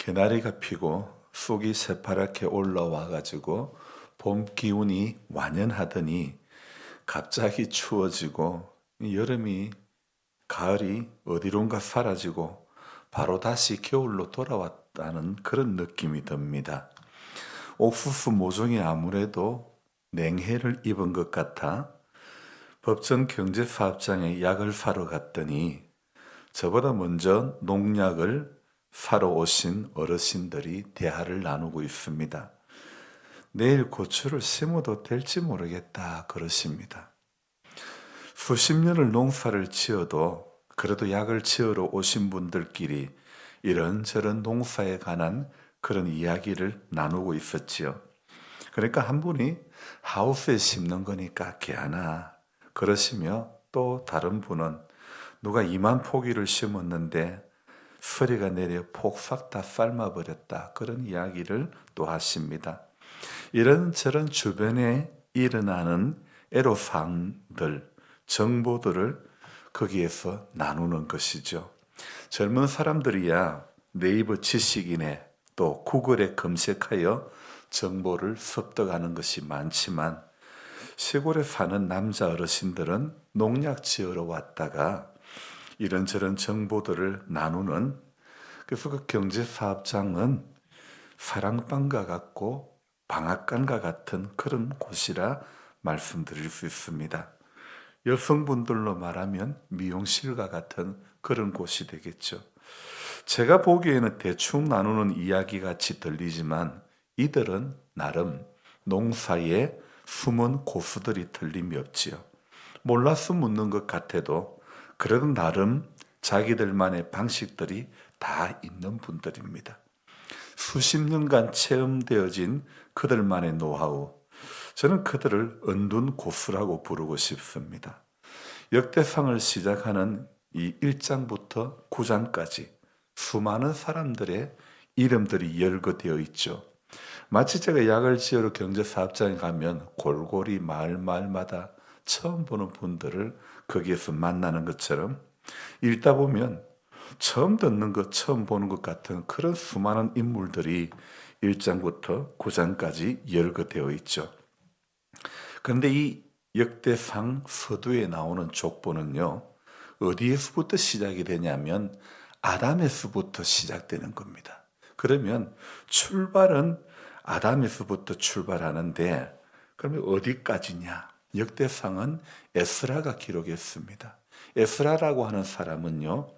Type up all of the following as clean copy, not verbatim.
개나리가 피고 쑥이 새파랗게 올라와 가지고 봄 기운이 완연하더니 갑자기 추워지고 여름이 가을이 어디론가 사라지고 바로 다시 겨울로 돌아왔다는 그런 느낌이 듭니다. 옥수수 모종이 아무래도 냉해를 입은 것 같아 법전 경제사업장에 약을 사러 갔더니 저보다 먼저 농약을 사러 오신 어르신들이 대화를 나누고 있습니다. 내일 고추를 심어도 될지 모르겠다 그러십니다. 수십 년을 농사를 지어도 그래도 약을 지으러 오신 분들끼리 이런저런 농사에 관한 그런 이야기를 나누고 있었지요. 그러니까 한 분이 하우스에 심는 거니까 개하나 그러시며 또 다른 분은 누가 2만 포기를 심었는데 서리가 내려 폭 싹 다 삶아버렸다. 그런 이야기를 또 하십니다. 이런저런 주변에 일어나는 애로사항들, 정보들을 거기에서 나누는 것이죠. 젊은 사람들이야 네이버 지식인에 또 구글에 검색하여 정보를 습득하는 것이 많지만 시골에 사는 남자 어르신들은 농약 지으러 왔다가 이런저런 정보들을 나누는, 그래서 그 경제사업장은 사랑방과 같고 방앗간과 같은 그런 곳이라 말씀드릴 수 있습니다. 여성분들로 말하면 미용실과 같은 그런 곳이 되겠죠. 제가 보기에는 대충 나누는 이야기 같이 들리지만 이들은 나름 농사에 숨은 고수들이 틀림이 없지요. 몰라서 묻는 것 같아도 그래도 나름 자기들만의 방식들이 다 있는 분들입니다. 수십 년간 체험되어진 그들만의 노하우, 저는 그들을 은둔 고수라고 부르고 싶습니다. 역대상을 시작하는 이 1장부터 9장까지 수많은 사람들의 이름들이 열거되어 있죠. 마치 제가 약을 지으러 경제사업장에 가면 골고리 마을마다 처음 보는 분들을 거기에서 만나는 것처럼 읽다 보면 처음 듣는 것, 처음 보는 것 같은 그런 수많은 인물들이 1장부터 9장까지 열거되어 있죠. 그런데 이 역대상 서두에 나오는 족보는요, 어디에서부터 시작이 되냐면 아담에서부터 시작되는 겁니다. 그러면 출발은 아담에서부터 출발하는데 그러면 어디까지냐? 역대상은 에스라가 기록했습니다. 에스라라고 하는 사람은요,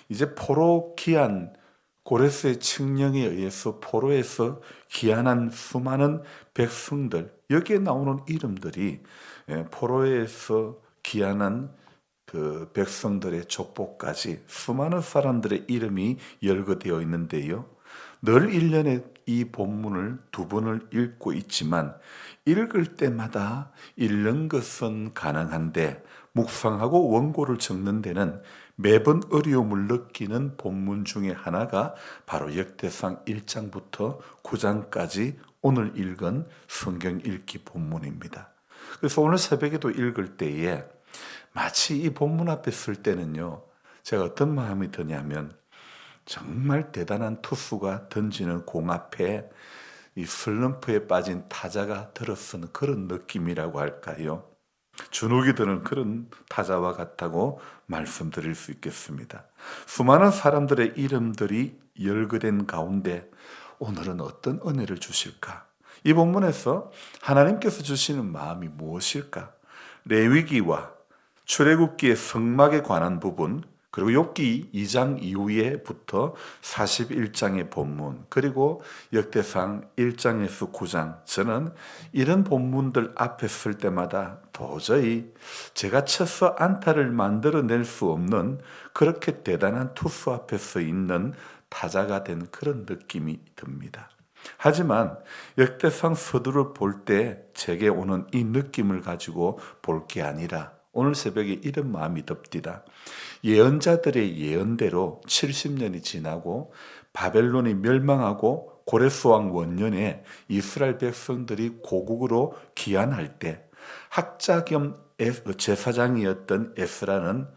이제 포로 귀환 고레스의 칙령에 의해서 포로에서 귀환한 수많은 백성들, 여기에 나오는 이름들이 포로에서 귀환한 그 백성들의 족보까지 수많은 사람들의 이름이 열거되어 있는데요. 늘 1년에 이 본문을 2번을 읽고 있지만 읽을 때마다 읽는 것은 가능한데 묵상하고 원고를 적는 데는 매번 어려움을 느끼는 본문 중에 하나가 바로 역대상 1장부터 9장까지 오늘 읽은 성경 읽기 본문입니다. 그래서 오늘 새벽에도 읽을 때에 마치 이 본문 앞에 쓸 때는요, 제가 어떤 마음이 드냐면 정말 대단한 투수가 던지는 공 앞에 이 슬럼프에 빠진 타자가 들어서는 그런 느낌이라고 할까요? 주눅이 드는 그런 타자와 같다고 말씀드릴 수 있겠습니다. 수많은 사람들의 이름들이 열거된 가운데 오늘은 어떤 은혜를 주실까? 이 본문에서 하나님께서 주시는 마음이 무엇일까? 레위기와 출애굽기의 성막에 관한 부분, 그리고 욥기 2장 이후에부터 41장의 본문, 그리고 역대상 1장에서 9장, 저는 이런 본문들 앞에 쓸 때마다 도저히 제가 쳐서 안타를 만들어낼 수 없는 그렇게 대단한 투수 앞에 서 있는 타자가 된 그런 느낌이 듭니다. 하지만 역대상 서두를 볼 때 제게 오는 이 느낌을 가지고 볼 게 아니라 오늘 새벽에 이런 마음이 듭디다. 예언자들의 예언대로 70년이 지나고 바벨론이 멸망하고 고레스 왕 원년에 이스라엘 백성들이 고국으로 귀환할 때 학자 겸 제사장이었던 에스라는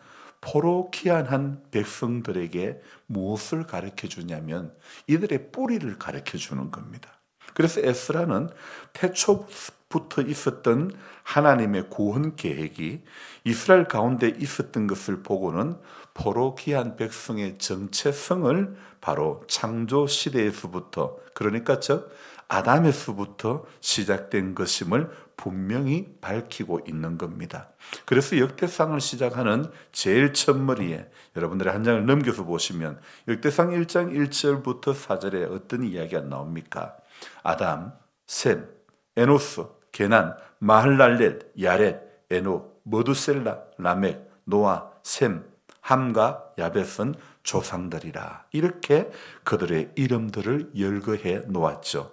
포로기한한 백성들에게 무엇을 가르쳐 주냐면 이들의 뿌리를 가르쳐 주는 겁니다. 그래서 에스라는 태초부터 있었던 하나님의 구원 계획이 이스라엘 가운데 있었던 것을 보고는 포로기한 백성의 정체성을 바로 창조 시대에서부터, 그러니까 즉 아담에서부터 시작된 것임을 분명히 밝히고 있는 겁니다. 그래서 역대상을 시작하는 제일 첫머리에 여러분들이 한 장을 넘겨서 보시면 역대상 1장 1절부터 4절에 어떤 이야기가 나옵니까? 아담, 셈, 에노스, 게난, 마할랄렛, 야렛, 에녹, 머두셀라, 라멕, 노아, 셈, 함과 야벳은 조상들이라. 이렇게 그들의 이름들을 열거해 놓았죠.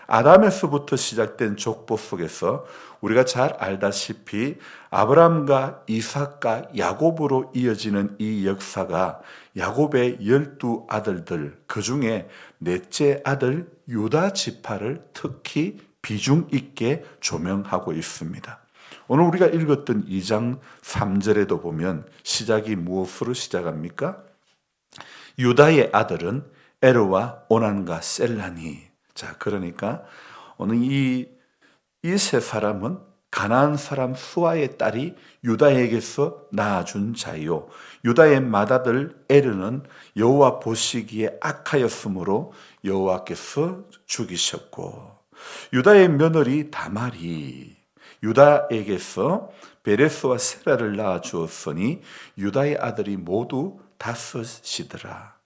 아담에서부터 시작된 족보 속에서 우리가 잘 알다시피 아브람과 이삭과 야곱으로 이어지는 이 역사가 야곱의 12 아들들, 그 중에 넷째 아들 유다 지파를 특히 비중 있게 조명하고 있습니다. 오늘 우리가 읽었던 2장 3절에도 보면 시작이 무엇으로 시작합니까? 유다의 아들은 에르와 오난과 셀라니. 자, 그러니까 오늘 이 세 사람은 가나안 사람 수아의 딸이 유다에게서 낳아준 자요. 유다의 맏아들 에르는 여호와 보시기에 악하였으므로 여호와께서 죽이셨고, 유다의 며느리 다말이 유다에게서 베레스와 세라를 낳아 주었으니 유다의 아들이 모두 다섯이더라.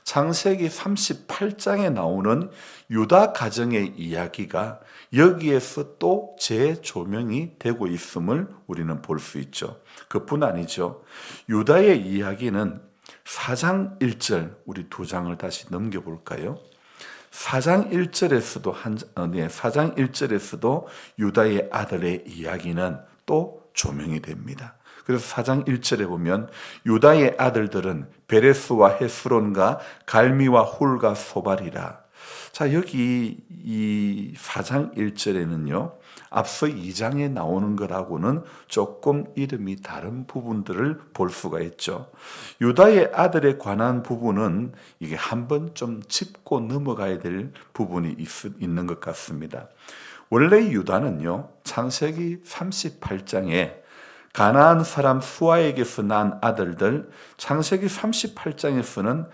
창세기 38장에 나오는 유다 가정의 이야기가 여기에서 또 재조명이 되고 있음을 우리는 볼 수 있죠. 그뿐 아니죠. 유다의 이야기는 4장 1절, 우리 두 장을 다시 넘겨볼까요? 4장 1절에서도 4장 1절에서도 유다의 아들의 이야기는 또 조명이 됩니다. 그래서 4장 1절에 보면 유다의 아들들은 베레스와 헤스론과 갈미와 훌과 소발이라. 자, 여기 이 4장 1절에는요, 앞서 2장에 나오는 것하고는 조금 이름이 다른 부분들을 볼 수가 있죠. 유다의 아들에 관한 부분은 이게 한번 좀 짚고 넘어가야 될 부분이 있는 것 같습니다. 원래 유다는요, 창세기 38장에 가나안 사람 수아에게서 난 아들들, 창세기 38장에서는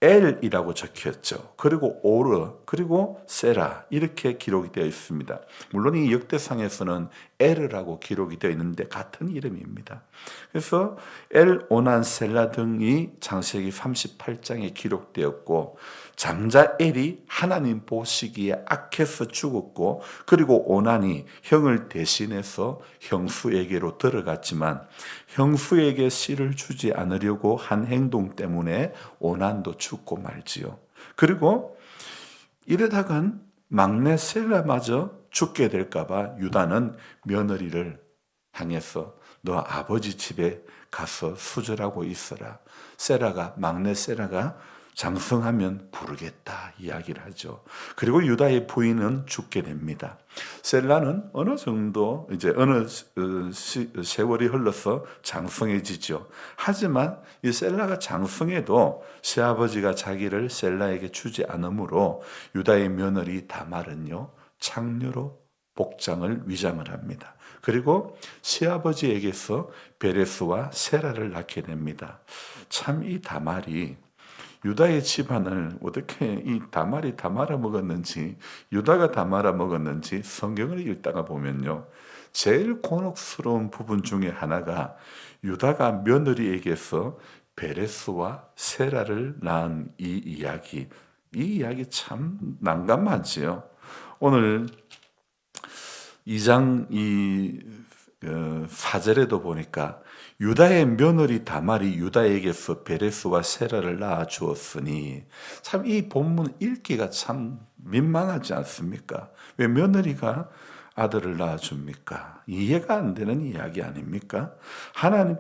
엘이라고 적혔죠. 그리고 오르, 그리고 세라, 이렇게 기록이 되어 있습니다. 물론 이 역대상에서는 엘이라고 기록이 되어 있는데 같은 이름입니다. 그래서 엘, 오난, 셀라 등이 창세기 38장에 기록되었고, 장자 엘이 하나님 보시기에 악해서 죽었고, 그리고 오난이 형을 대신해서 형수에게로 들어갔지만 형수에게 씨를 주지 않으려고 한 행동 때문에 오난도 죽고 말지요. 그리고 이러다간 막내 셀라마저 죽게 될까봐 유다는 며느리를 향해서 너 아버지 집에 가서 수절하고 있어라. 막내 셀라가 장성하면 부르겠다 이야기를 하죠. 그리고 유다의 부인은 죽게 됩니다. 셀라는 어느 정도 어느 세월이 흘러서 장성해지죠. 하지만 이 셀라가 장성해도 새아버지가 자기를 셀라에게 주지 않으므로 유다의 며느리 다말은요, 창녀로 복장을 위장을 합니다. 그리고 새아버지에게서 베레스와 세라를 낳게 됩니다. 참 이 다말이 유다의 집안을 어떻게 이 다말이 다 말아먹었는지, 유다가 다 말아먹었는지 성경을 읽다가 보면요, 제일 곤혹스러운 부분 중에 하나가 유다가 며느리에게서 베레스와 세라를 낳은 이 이야기 참 난감하지요. 오늘 2장 4절에도 보니까 유다의 며느리 다말이 유다에게서 베레스와 세라를 낳아 주었으니, 참 이 본문 읽기가 참 민망하지 않습니까? 왜 며느리가 아들을 낳아 줍니까? 이해가 안 되는 이야기 아닙니까? 하나님,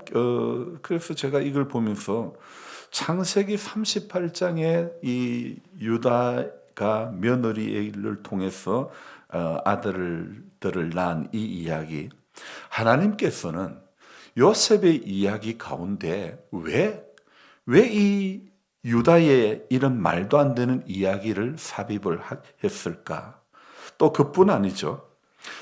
그래서 제가 이걸 보면서 창세기 38장에 이 유다가 며느리를 통해서 아들들을 낳은 이 이야기, 하나님께서는 요셉의 이야기 가운데 왜 이 유다의 이런 말도 안 되는 이야기를 삽입을 했을까? 또 그뿐 아니죠.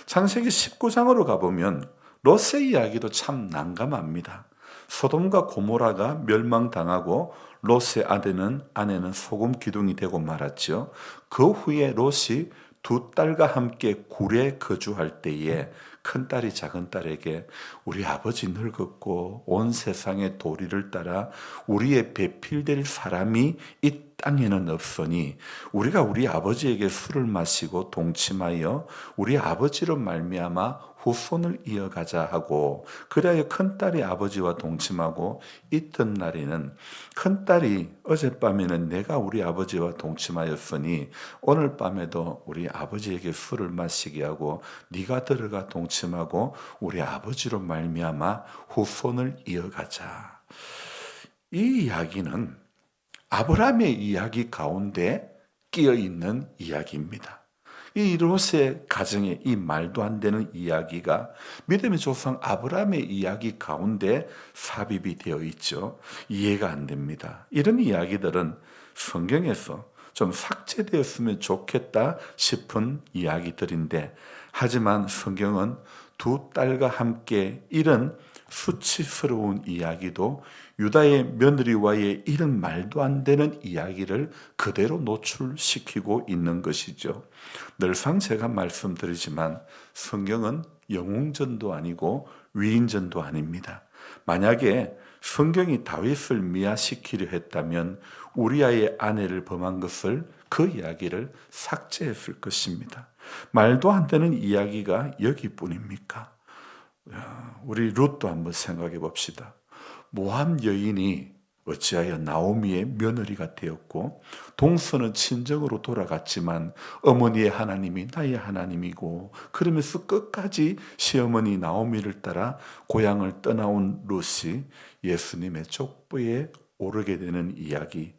창세기 19장으로 가보면 롯의 이야기도 참 난감합니다. 소돔과 고모라가 멸망당하고 롯의 아내는 소금 기둥이 되고 말았죠. 그 후에 롯이 두 딸과 함께 굴에 거주할 때에 큰딸이 작은딸에게 우리 아버지 늙었고 온 세상의 도리를 따라 우리의 배필될 사람이 이 땅에는 없으니 우리가 우리 아버지에게 술을 마시고 동침하여 우리 아버지로 말미암아 후손을 이어가자 하고, 그리하여 큰딸이 아버지와 동침하고 있던 날에는 큰딸이 어젯밤에는 내가 우리 아버지와 동침하였으니 오늘 밤에도 우리 아버지에게 술을 마시게 하고 네가 들어가 동침하고 우리 아버지로 말미암아 후손을 이어가자. 이 이야기는 아브라함의 이야기 가운데 끼어 있는 이야기입니다. 이 롯의 가정의 이 말도 안 되는 이야기가 믿음의 조상 아브라함의 이야기 가운데 삽입이 되어 있죠. 이해가 안 됩니다. 이런 이야기들은 성경에서 좀 삭제되었으면 좋겠다 싶은 이야기들인데, 하지만 성경은 두 딸과 함께 이런 수치스러운 이야기도 유다의 며느리와의 이런 말도 안 되는 이야기를 그대로 노출시키고 있는 것이죠. 늘상 제가 말씀드리지만 성경은 영웅전도 아니고 위인전도 아닙니다. 만약에 성경이 다윗을 미화시키려 했다면 우리아의 아내를 범한 것을, 그 이야기를 삭제했을 것입니다. 말도 안 되는 이야기가 여기뿐입니까? 우리 룻도 한번 생각해 봅시다. 모함 여인이 어찌하여 나오미의 며느리가 되었고, 동서는 친정으로 돌아갔지만 어머니의 하나님이 나의 하나님이고, 그러면서 끝까지 시어머니 나오미를 따라 고향을 떠나온 룻이 예수님의 족보에 오르게 되는 이야기.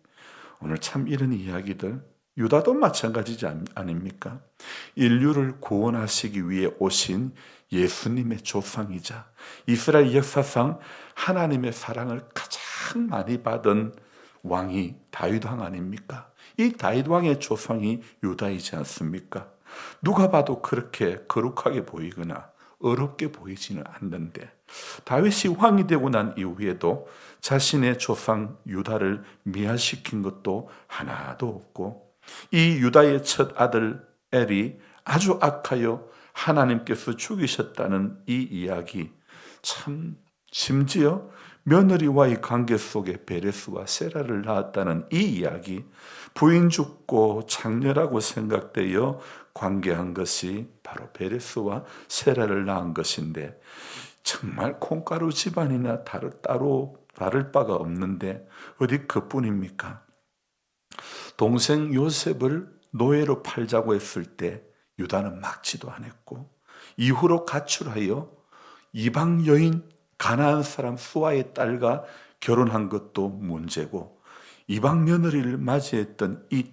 오늘 참 이런 이야기들, 유다도 마찬가지지 아닙니까? 인류를 구원하시기 위해 오신 예수님의 조상이자 이스라엘 역사상 하나님의 사랑을 가장 많이 받은 왕이 다윗 왕 아닙니까? 이 다윗 왕의 조상이 유다이지 않습니까? 누가 봐도 그렇게 거룩하게 보이거나 어렵게 보이지는 않는데, 다윗이 왕이 되고 난 이후에도 자신의 조상 유다를 미화시킨 것도 하나도 없고, 이 유다의 첫 아들 엘이 아주 악하여 하나님께서 죽이셨다는 이 이야기, 참 심지어 며느리와의 관계 속에 베레스와 세라를 낳았다는 이 이야기, 부인 죽고 장녀라고 생각되어 관계한 것이 바로 베레스와 세라를 낳은 것인데, 정말 콩가루 집안이나 다를 바가 없는데 어디 그뿐입니까? 동생 요셉을 노예로 팔자고 했을 때 유다는 막지도 않았고, 이후로 가출하여 이방 여인 가나안 사람 수아의 딸과 결혼한 것도 문제고, 이방 며느리를 맞이했던 이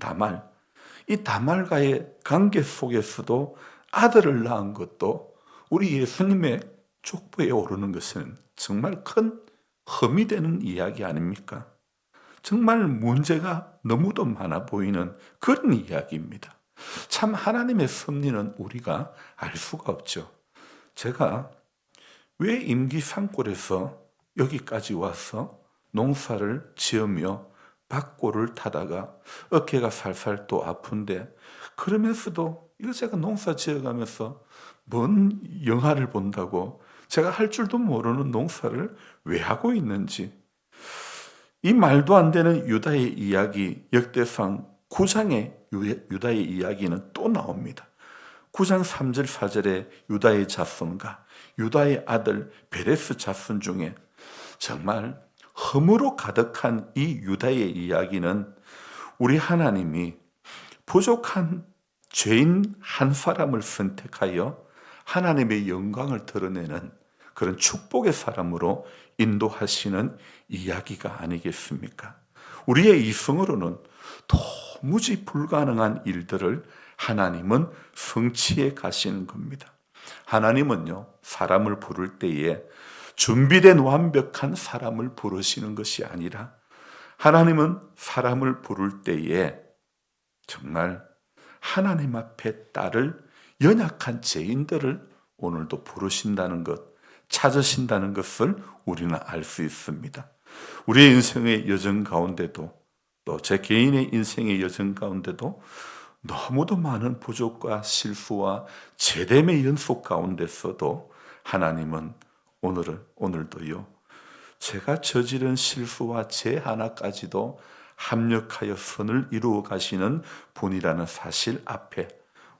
다말과의 관계 속에서도 아들을 낳은 것도 우리 예수님의 족보에 오르는 것은 정말 큰 흠이 되는 이야기 아닙니까? 정말 문제가 너무도 많아 보이는 그런 이야기입니다. 참 하나님의 섭리는 우리가 알 수가 없죠. 제가 왜 임기 산골에서 여기까지 와서 농사를 지으며 밭골을 타다가 어깨가 살살 또 아픈데, 그러면서도 이거 제가 농사 지어가면서 뭔 영화를 본다고 제가 할 줄도 모르는 농사를 왜 하고 있는지, 이 말도 안 되는 유다의 이야기, 역대상 9장의 유다의 이야기는 또 나옵니다. 9장 3절 4절에 유다의 자손과 유다의 아들 베레스 자손 중에 정말 흠으로 가득한 이 유다의 이야기는 우리 하나님이 부족한 죄인 한 사람을 선택하여 하나님의 영광을 드러내는 그런 축복의 사람으로 인도하시는 이야기가 아니겠습니까? 우리의 이성으로는 도무지 불가능한 일들을 하나님은 성취해 가시는 겁니다. 하나님은요, 사람을 부를 때에 준비된 완벽한 사람을 부르시는 것이 아니라 하나님은 사람을 부를 때에 정말 하나님 앞에 따를 연약한 죄인들을 오늘도 부르신다는 것, 찾으신다는 것을 우리는 알 수 있습니다. 우리의 인생의 여정 가운데도 또 제 개인의 인생의 여정 가운데도 너무도 많은 부족과 실수와 죄됨의 연속 가운데서도 하나님은 오늘도요, 제가 저지른 실수와 죄 하나까지도 합력하여 선을 이루어 가시는 분이라는 사실 앞에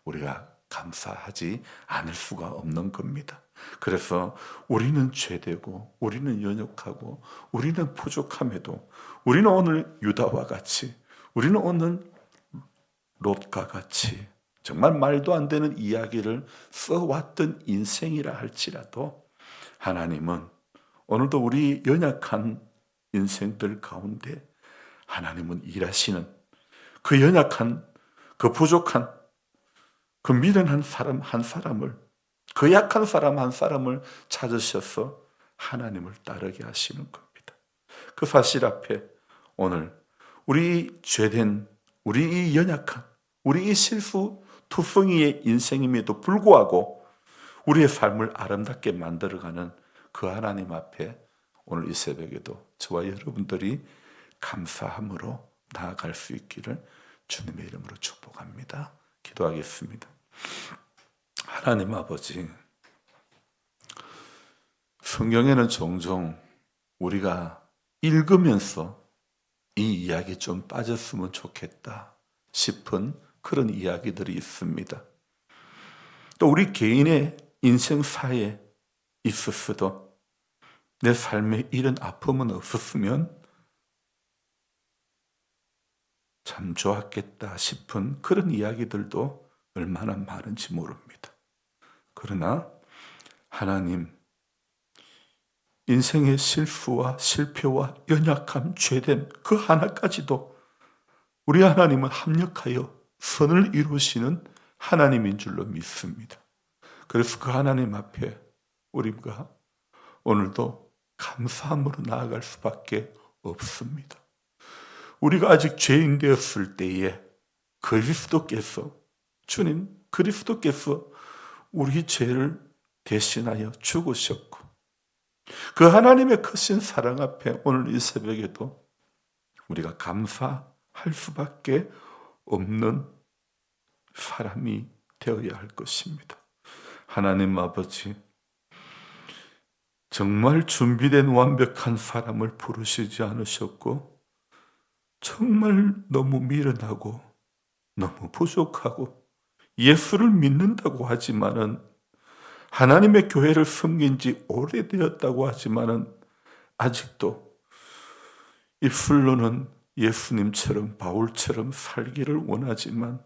우리가 감사하지 않을 수가 없는 겁니다. 그래서 우리는 죄되고 우리는 연약하고 우리는 부족함에도 우리는 오늘 유다와 같이, 우리는 오늘 롯과 같이 정말 말도 안 되는 이야기를 써왔던 인생이라 할지라도 하나님은 오늘도 우리 연약한 인생들 가운데 하나님은 일하시는 그 연약한, 그 부족한, 그 미련한 사람 한 사람을, 그 약한 사람 한 사람을 찾으셔서 하나님을 따르게 하시는 겁니다. 그 사실 앞에 오늘 우리 죄된, 우리 이 연약한, 우리 이 실수 투성이의 인생임에도 불구하고 우리의 삶을 아름답게 만들어가는 그 하나님 앞에 오늘 이 새벽에도 저와 여러분들이 감사함으로 나아갈 수 있기를 주님의 이름으로 축복합니다. 기도하겠습니다. 하나님 아버지, 성경에는 종종 우리가 읽으면서 이 이야기 좀 빠졌으면 좋겠다 싶은 그런 이야기들이 있습니다. 또 우리 개인의 인생사에 있었어도 내 삶에 이런 아픔은 없었으면 참 좋았겠다 싶은 그런 이야기들도 얼마나 많은지 모릅니다. 그러나 하나님, 인생의 실수와 실패와 연약함, 죄됨 그 하나까지도 우리 하나님은 합력하여 선을 이루시는 하나님인 줄로 믿습니다. 그래서 그 하나님 앞에 우리가 오늘도 감사함으로 나아갈 수밖에 없습니다. 우리가 아직 죄인 되었을 때에 그리스도께서, 주님 그리스도께서 우리 죄를 대신하여 죽으셨고 그 하나님의 크신 사랑 앞에 오늘 이 새벽에도 우리가 감사할 수밖에 없는 사람이 되어야 할 것입니다. 하나님 아버지, 정말 준비된 완벽한 사람을 부르시지 않으셨고 정말 너무 미련하고 너무 부족하고 예수를 믿는다고 하지만은 하나님의 교회를 섬긴 지 오래되었다고 하지만은 아직도 입술로는 예수님처럼 바울처럼 살기를 원하지만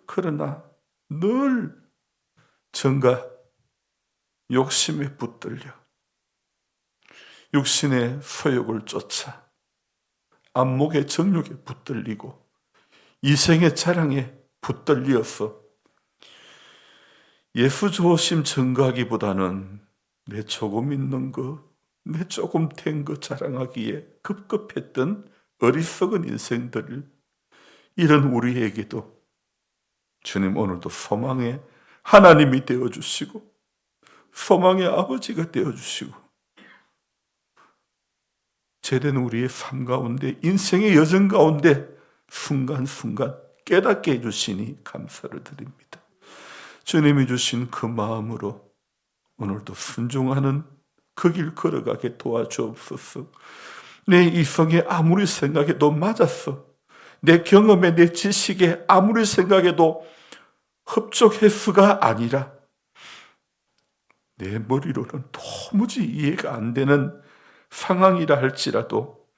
그러나 늘 정과 욕심에 붙들려 육신의 소욕을 쫓아 안목의 정욕에 붙들리고 이생의 자랑에 붙들려서 예수 좋으심 증거하기보다는 내 조금 있는 거, 내 조금 된 거 자랑하기에 급급했던 어리석은 인생들, 이런 우리에게도 주님 오늘도 소망의 하나님이 되어주시고 소망의 아버지가 되어주시고 제된 우리의 삶 가운데 인생의 여정 가운데 순간순간 깨닫게 해주시니 감사를 드립니다. 주님이 주신 그 마음으로 오늘도 순종하는 그 길 걸어가게 도와주옵소서. 내 이성에 아무리 생각해도 맞았어. 내 경험에 내 지식에 아무리 생각해도 흡족해서가 아니라 내 머리로는 도무지 이해가 안 되는 상황이라 할지라도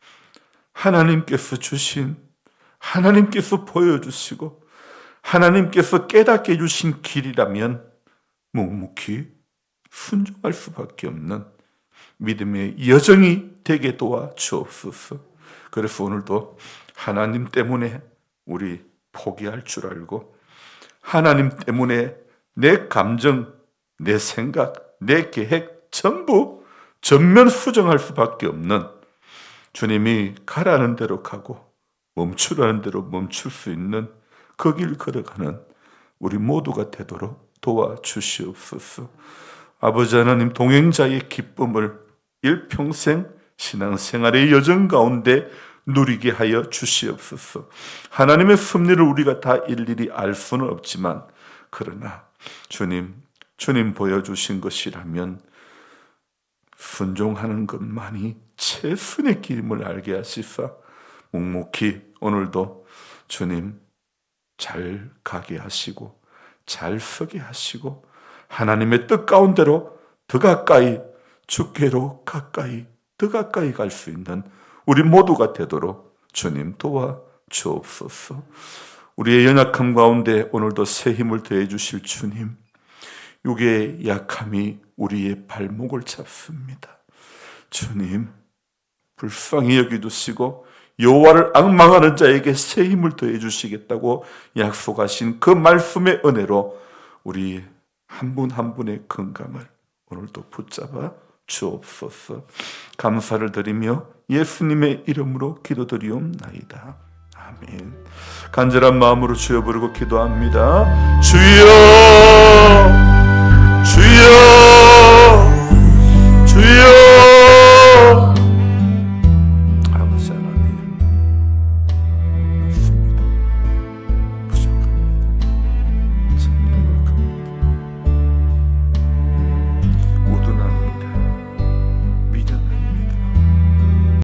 하나님께서 주신, 하나님께서 보여주시고 하나님께서 깨닫게 해주신 길이라면 묵묵히 순종할 수밖에 없는 믿음의 여정이 되게 도와주옵소서. 그래서 오늘도 하나님 때문에 우리 포기할 줄 알고 하나님 때문에 내 감정, 내 생각, 내 계획 전부 전면 수정할 수밖에 없는, 주님이 가라는 대로 가고 멈추라는 대로 멈출 수 있는 그 길 걸어가는 우리 모두가 되도록 도와주시옵소서. 아버지 하나님, 동행자의 기쁨을 일평생 신앙생활의 여정 가운데 누리게 하여 주시옵소서. 하나님의 섭리를 우리가 다 일일이 알 수는 없지만, 그러나 주님 보여주신 것이라면 순종하는 것만이 최선의 길임을 알게 하시사 묵묵히 오늘도 주님 잘 가게 하시고 잘 서게 하시고 하나님의 뜻 가운데로 더 가까이, 주께로 가까이, 더 가까이 갈 수 있는 우리 모두가 되도록 주님 도와주옵소서. 우리의 연약함 가운데 오늘도 새 힘을 더해 주실 주님, 육의 약함이 우리의 발목을 잡습니다. 주님, 불쌍히 여겨주시고 여호와를 앙망하는 자에게 새 힘을 더해 주시겠다고 약속하신 그 말씀의 은혜로 우리 한 분 한 분의 건강을 오늘도 붙잡아 주옵소서. 감사를 드리며 예수님의 이름으로 기도드리옵나이다. 아멘. 간절한 마음으로 주여 부르고 기도합니다. 주여!